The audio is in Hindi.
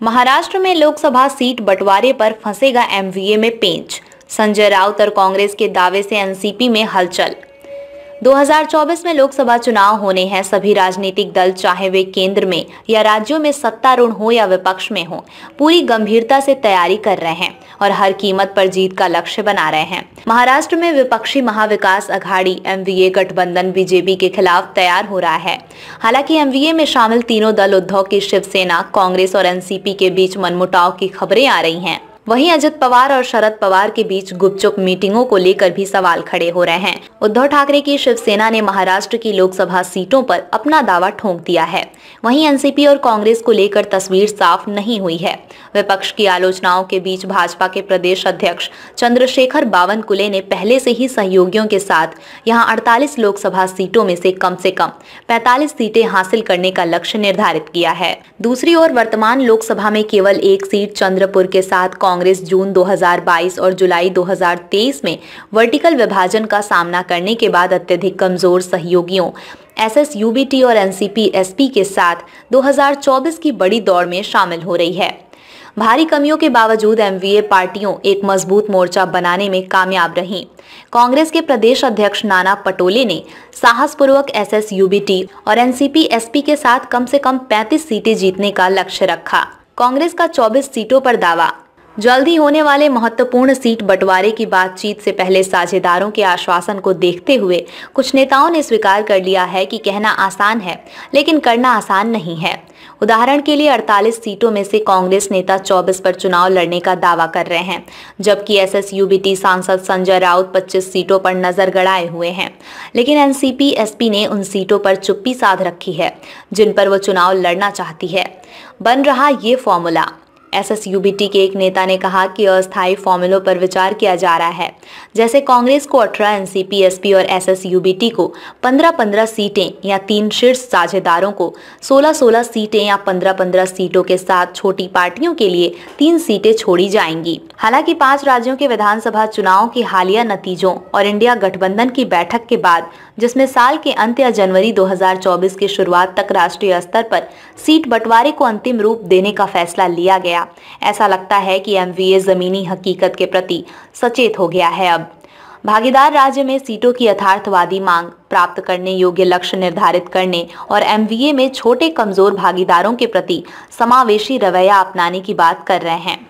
महाराष्ट्र में लोकसभा सीट बंटवारे पर फंसेगा एमवीए में पेंच। संजय राउत और कांग्रेस के दावे से एनसीपी में हलचल। 2024 में लोकसभा चुनाव होने हैं। सभी राजनीतिक दल, चाहे वे केंद्र में या राज्यों में सत्तारूढ़ हो या विपक्ष में हो, पूरी गंभीरता से तैयारी कर रहे हैं और हर कीमत पर जीत का लक्ष्य बना रहे हैं। महाराष्ट्र में विपक्षी महाविकास अघाड़ी एमवीए गठबंधन बीजेपी के खिलाफ तैयार हो रहा है। हालांकि एमवीए में शामिल तीनों दल उद्धव की शिवसेना, कांग्रेस और एनसीपी के बीच मनमुटाव की खबरें आ रही हैं। वहीं अजित पवार और शरद पवार के बीच गुपचुप मीटिंगों को लेकर भी सवाल खड़े हो रहे हैं। उद्धव ठाकरे की शिवसेना ने महाराष्ट्र की लोकसभा सीटों पर अपना दावा ठोक दिया है। वहीं एनसीपी और कांग्रेस को लेकर तस्वीर साफ नहीं हुई है। विपक्ष की आलोचनाओं के बीच भाजपा के प्रदेश अध्यक्ष चंद्रशेखर बावनकुले ने पहले से ही सहयोगियों के साथ यहां 48 लोकसभा सीटों में से कम 45 सीटें हासिल करने का लक्ष्य निर्धारित किया है। दूसरी ओर वर्तमान लोकसभा में केवल एक सीट चंद्रपुर के साथ कांग्रेस जून 2022 और जुलाई 2023 में वर्टिकल विभाजन का सामना करने के बाद अत्यधिक कमजोर सहयोगियों एसएसयूबीटी और एनसीपी-एसपी के साथ 2024 की बड़ी दौड़ में शामिल हो रही है। भारी कमियों के बावजूद एमवीए पार्टियों एक मजबूत मोर्चा बनाने में कामयाब रहीं। कांग्रेस के प्रदेश अध्यक्ष नाना पटोले ने साहसपूर्वक एसएसयूबीटी और एनसीपी-एसपी के साथ कम से कम 35 सीटें जीतने का लक्ष्य रखा। कांग्रेस का 24 सीटों पर दावा। जल्द ही होने वाले महत्वपूर्ण सीट बंटवारे की बातचीत से पहले साझेदारों के आश्वासन को देखते हुए कुछ नेताओं ने स्वीकार कर लिया है कि कहना आसान है लेकिन करना आसान नहीं है। उदाहरण के लिए 48 सीटों में से कांग्रेस नेता 24 पर चुनाव लड़ने का दावा कर रहे हैं, जबकि एसएसयूबीटी सांसद संजय राउत 25 सीटों पर नजर गड़ाए हुए हैं। लेकिन एनसीपी-एसपी ने उन सीटों पर चुप्पी साध रखी है जिन पर वो चुनाव लड़ना चाहती है। बन रहा ये फॉर्मूला। एसएसयूबीटी के एक नेता ने कहा कि अस्थायी फॉर्मूलों पर विचार किया जा रहा है, जैसे कांग्रेस को 18, एनसीपी-एसपी और एसएसयूबीटी को 15-15 सीटें या 3 शीर्ष साझेदारों को 16-16 सीटें या 15-15 सीटों के साथ छोटी पार्टियों के लिए 3 सीटें छोड़ी जाएंगी। हालांकि 5 राज्यों के विधानसभा चुनाव के हालिया नतीजों और इंडिया गठबंधन की बैठक के बाद, जिसमें साल के अंत या जनवरी 2024 की शुरुआत तक राष्ट्रीय स्तर पर सीट बंटवारे को अंतिम रूप देने का फैसला लिया गया, ऐसा लगता है कि एमवीए जमीनी हकीकत के प्रति सचेत हो गया है। अब भागीदार राज्य में सीटों की यथार्थवादी मांग प्राप्त करने योग्य लक्ष्य निर्धारित करने और एमवीए में छोटे कमजोर भागीदारों के प्रति समावेशी रवैया अपनाने की बात कर रहे हैं।